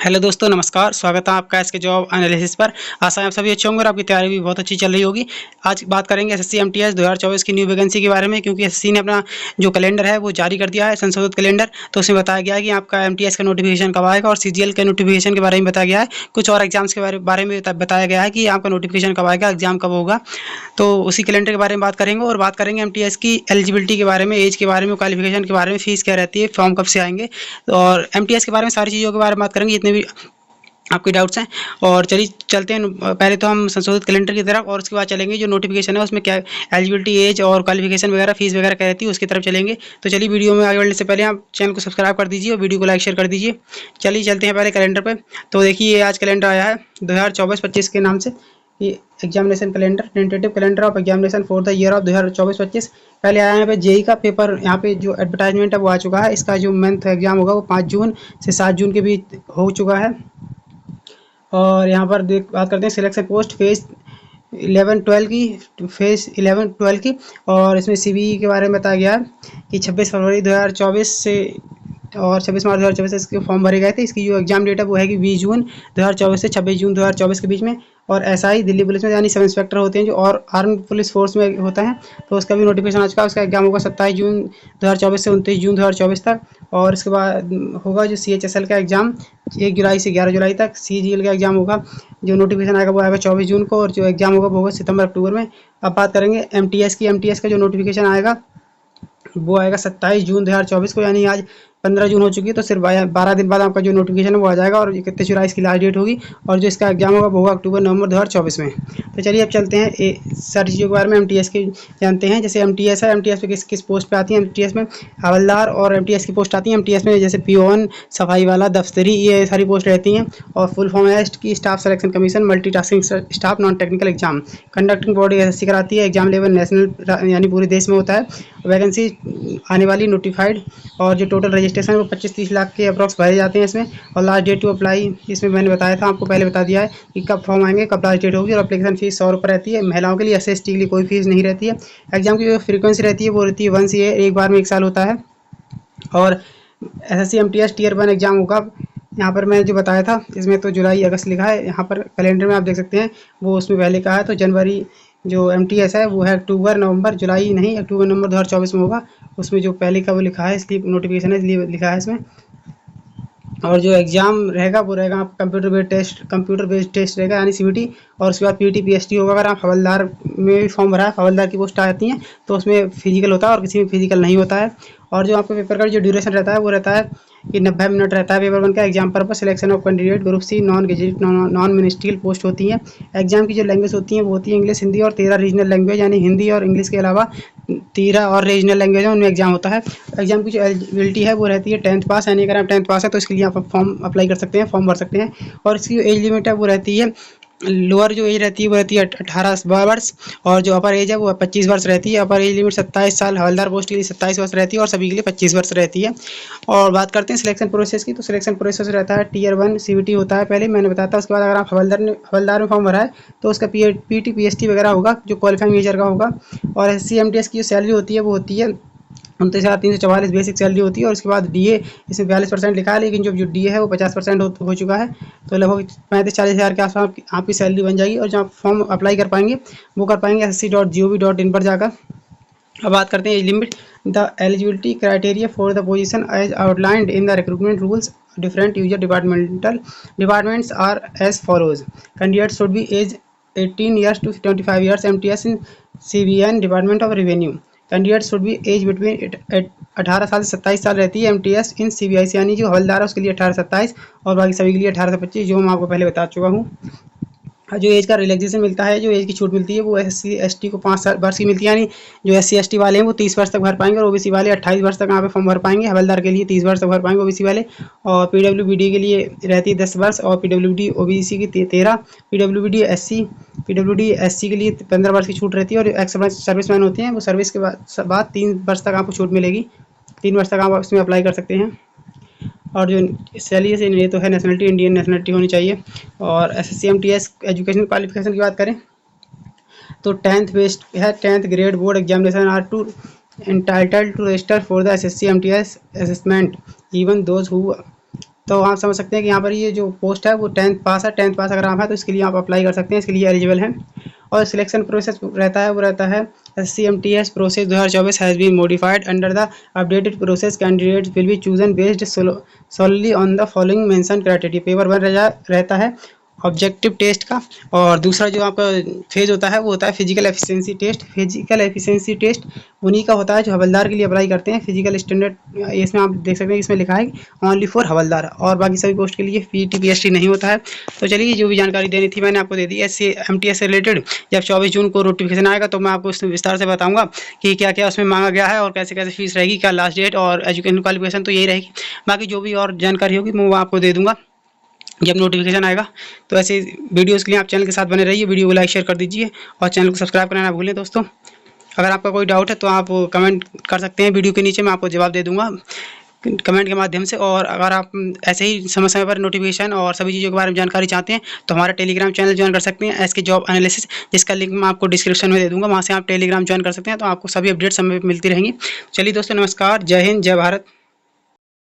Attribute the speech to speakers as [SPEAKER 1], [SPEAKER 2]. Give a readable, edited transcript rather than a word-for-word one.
[SPEAKER 1] Hello दोस्तों, नमस्कार। स्वागत है आपका इसके जॉब एनालिसिस पर। आशा है आप सभी अच्छे होंगे और आपकी तैयारी भी बहुत अच्छी चल रही होगी। आज बात करेंगे एसएससी एमटीएस 2024 की न्यू वैकेंसी के बारे में, क्योंकि एसएससी ने अपना जो कैलेंडर है वो जारी कर दिया है, संशोधित कैलेंडर। तो उसमें बताया गया है कि आपका एमटीएस का नोटिफिकेशन कब आएगा और सीजीएल के नोटिफिकेशन के बारे में बताया गया है। कुछ और एग्जाम्स के बारे में बताया गया है कि आपका नोटिफिकेशन कब आएगा, एग्जाम कब होगा। तो उसी कैलेंडर के बारे में बात करेंगे और बात करेंगे एमटीएस की एलिजिबिलिटी के बारे में, एज के बारे में, क्वालिफिकेशन के बारे में, फीस क्या रहती है, फॉर्म कब से आएंगे और एमटीएस के बारे में सारी चीज़ों के बारे में बात करेंगे जितने भी आपके डाउट्स हैं। और चलिए चलते हैं पहले तो हम संशोधित कैलेंडर की तरफ और उसके बाद चलेंगे जो नोटिफिकेशन है उसमें क्या एलिजिबिलिटी, एज और क्वालिफिकेशन वगैरह, फीस वगैरह क्या रहती है उसकी तरफ चलेंगे। तो चलिए वीडियो में आगे बढ़ने से पहले आप चैनल को सब्सक्राइब कर दीजिए और वीडियो को लाइक शेयर कर दीजिए। चलिए चलते हैं पहले कैलेंडर पर। तो देखिए आज कैलेंडर आया है 2024-25 के नाम से, ये examination calendar, tentative calendar of examination for the year of 2024-25। पहले आया यहाँ पे जेई का पेपर, यहाँ पे जो एडवर्टाइजमेंट है वो आ चुका है। इसका जो मंथ एग्जाम होगा वो 5 जून से 7 जून के बीच हो चुका है। और यहाँ पर बात करते हैं सिलेक्शन पोस्ट फेज 11-12 की, फेज 11-12 की। और इसमें सीबीई के बारे में बताया गया है कि 26 फरवरी 2024 से और 26 मार्च 2024 से इसके फॉर्म भरे गए थे। इसकी जो एग्जाम डेट है वो है कि 20 जून 2024 से 26 जून 2024 के बीच में। और एसआई दिल्ली पुलिस में यानी सब इंस्पेक्टर होते हैं जो, और आर्म पुलिस फोर्स में होता है, तो उसका भी नोटिफिकेशन आ चुका है। उसका एग्जाम होगा 27 जून 2024 से 29 जून 2024 तक। और इसके बाद होगा जो सीएचएसएल का एग्ज़ाम 1 जुलाई से 11 जुलाई तक। सीजीएल का एग्ज़ाम होगा, जो नोटिफिकेशन आएगा वो आएगा 24 जून को, और जो एग्ज़ाम होगा वो होगा सितंबर अक्टूबर में। अब बात करेंगे एमटीएस की। एमटीएस का जो नोटिफिकेशन आएगा वो आएगा 27 जून 2024 को, यानी आज 15 जून हो चुकी है, तो सिर्फ 12 दिन बाद आपका जो नोटिफिकेशन है वो आ जाएगा। और 31 जुलाई इसकी लास्ट डेट होगी, और जो इसका एग्जाम होगा वो होगा अक्टूबर-नवंबर 2024 में। तो चलिए अब चलते हैं सारी चीज़ों के बारे में एमटीएस की जानते हैं। जैसे एमटीएस है, एमटीएस पे किस किस पोस्ट पे आती है। एमटीएस में हवलदार और एमटीएस की पोस्ट आती है। एमटीएस में जैसे पीओन, सफाई वाला, दफ्तरी, ये सारी पोस्ट रहती हैं। और फुल फॉर्म है की staff selection commission, multitasking staff, non technical exam. Conducting body SSC कराती है। एग्जाम लेवल नेशनल यानी पूरे देश में होता है। वैकेंसी आने वाली नोटिफाइड, और जो टोटल रजिस्ट्रेशन है वो 25-30 लाख के अप्रॉक्स भरे जाते हैं इसमें। और लास्ट डेट टू अप्लाई इसमें मैंने बताया था, आपको पहले बता दिया है कि कब फॉर्म आएंगे, कब लास्ट डेट होगी। और एप्लीकेशन फीस 100 रुपये रहती है महिलाओं के लिए। एससी/एसटी के लिए कोई फीस नहीं रहती है। एग्जाम की जो फ्रीक्वेंसी रहती है वो रहती है 1 ईयर, एक बार में 1 साल होता है। और एसएससी एमटीएस टीयर 1 एग्जाम होगा, यहाँ पर मैंने जो बताया था इसमें तो जुलाई अगस्त लिखा है, यहाँ पर कैलेंडर में आप देख सकते हैं वो उसमें पहले कहा है। तो जनवरी जो एमटीएस है वो है अक्टूबर नवंबर, जुलाई नहीं, अक्टूबर नवंबर 2024 में होगा। उसमें जो पहले का वो लिखा है, इसलिए नोटिफिकेशन है इसलिए लिखा है इसमें। और जो एग्ज़ाम रहेगा वो रहेगा आप कंप्यूटर बेस्ड टेस्ट रहेगा यानी सीबीटी। और उसके बाद पीटी पीएसटी होगा। अगर आप हवलदार में भी फॉर्म भरा है, हवलदार की पोस्ट आती हैं, तो उसमें फिजिकल होता है और किसी में फिजिकल नहीं होता है। और जो आपके पेपर का जो ड्यूरेशन रहता है वो रहता है कि 90 मिनट रहता है पेपर 1 का। Exam purpose selection of candidate, group C, non gazette, non ministerial post होती हैं। एग्जाम की जो लैंग्वेज होती हैं वो होती है इंग्लिश, हिंदी और 13 रीजनल लैंग्वेज, यानी हिंदी और इंग्लिश के अलावा 13 और रीजनल लैंग्वेज है उनमें एग्जाम होता है। एग्जाम की जो एलिजिबिलिटी है वो रहती है 10th पास, यानी अगर आप 10th पास है तो इसके लिए आप फॉर्म अप्लाई कर सकते हैं, फॉर्म भर सकते हैं। और इसकी जो एज लिमिट है वो रहती है, लोअर जो एज रहती है वो रहती है 18 वर्ष, और जो अपर एज है वो 25 वर्ष रहती है। अपर एज लिमिट 27 साल, हवलदार पोस्ट के लिए 27 वर्ष रहती है और सभी के लिए 25 वर्ष रहती है। और बात करते हैं सिलेक्शन प्रोसेस की। तो सिलेक्शन प्रोसेस रहता है टीयर 1 सीबीटी होता है, पहले मैंने बताया था। उसके बाद अगर आप हवलदार में फॉर्म भरा है तो उसका पीटी पीएसटी वगैरह होगा जो क्वालिफाइंग मेजर का होगा। और एससी एमटीएस की जो सैलरी होती है वो होती है 29,344 बेसिक सैलरी होती है। और उसके बाद डीए इसमें 42% लिखा है, लेकिन जो डीए है वो 50% हो चुका है। तो लगभग 35-40 हज़ार के आसपास आपकी सैलरी बन जाएगी। और जो आप फॉर्म अप्लाई कर पाएंगे वो कर पाएंगे ssc.gov.in पर जाकर। अब बात करते हैं age limit. The eligibility criteria for the position as outlined in the recruitment rules different user departments are as follows. Candidate should be age 18 years to 25 years MTS in CBN department of revenue. Candidate should be age between 18 साल से 27 साल रहती है MTS इन CBIC, यानी जो हवलदार है उसके लिए 18 से 27 और बाकी सभी के लिए 18 से 25, जो मैं आपको पहले बता चुका हूँ। जो एज का रिलैक्सेशन मिलता है, जो एज की छूट मिलती है वो SC/ST को 5 वर्ष की मिलती है, यानी जो SC/ST वाले हैं वो 30 वर्ष तक भर पाएंगे और ओबीसी वाले 28 वर्ष तक यहाँ पे फॉर्म भर पाएंगे। हवलदार के लिए 30 वर्ष तक भर पाएंगे ओबीसी वाले। और पीडब्ल्यूबीडी के लिए रहती है 10 वर्ष, और पीडब्ल्यूडी ओबीसी की 13, पीडब्ल्यूबीडी एससी के लिए 15 वर्ष की छूट रहती है। और एक्स सर्विसमैन होते हैं वो सर्विस के बाद 3 वर्ष तक आपको छूट मिलेगी, 3 वर्ष तक आप इसमें अप्लाई कर सकते हैं। और जो चलिए से ये तो है नेशनलिटी, इंडियन नेशनलिटी होनी चाहिए। और एसएससी एमटीएस एजुकेशन क्वालिफिकेशन की बात करें तो 10th बेस्ड है, 10th grade board examination are to entitled to register for the SSC MTS assessment even those who तो आप समझ सकते हैं कि यहाँ पर ये जो पोस्ट है वो 10th पास है। 10th पास अगर आप हैं तो इसके लिए आप अप्लाई कर सकते हैं, इसके लिए एलिजिबल हैं। और सिलेक्शन प्रोसेस रहता है SCMTS process 2024 has been modified under the updated process. Candidates will be chosen based solely on the following mention criteria. Paper 1 रहता है ऑब्जेक्टिव टेस्ट का, और दूसरा जो आपका फेज होता है वो होता है physical efficiency test. Physical efficiency test उन्हीं का होता है जो हवलदार के लिए अप्लाई करते हैं। फिजिकल स्टैंडर्ड इसमें आप देख सकते हैं, इसमें लिखा है ओनली फॉर हवलदार, और बाकी सभी पोस्ट के लिए PET PST नहीं होता है। तो चलिए, जो भी जानकारी देनी थी मैंने आपको दे दी। SCMTS से रिलेटेड जब 24 जून को नोटिफिकेशन आएगा तो मैं आपको इसमें विस्तार से बताऊंगा कि क्या क्या उसमें मांगा गया है और कैसे कैसे फीस रहेगी, क्या लास्ट डेट और एजुकेशन क्वालिफिकेशन, तो यही रहेगी। बाकी जो भी और जानकारी होगी मैं वो आपको दे दूंगा जब नोटिफिकेशन आएगा। तो ऐसे वीडियोज़ के लिए आप चैनल के साथ बने रहिए, वीडियो को लाइक शेयर कर दीजिए और चैनल को सब्सक्राइब करना ना भूलें दोस्तों। अगर आपका कोई डाउट है तो आप कमेंट कर सकते हैं वीडियो के नीचे, मैं आपको जवाब दे दूंगा कमेंट के माध्यम से। और अगर आप ऐसे ही समय समय पर नोटिफिकेशन और सभी चीज़ों के बारे में जानकारी चाहते हैं तो हमारा टेलीग्राम चैनल ज्वाइन कर सकते हैं SK जॉब एनालिसिस, जिसका लिंक मैं आपको डिस्क्रिप्शन में दे दूँगा। वहाँ से आप टेलीग्राम ज्वाइन कर सकते हैं, तो आपको सभी अपडेट्स समय पर मिलती रहेंगी। चलिए दोस्तों, नमस्कार, जय हिंद, जय भारत।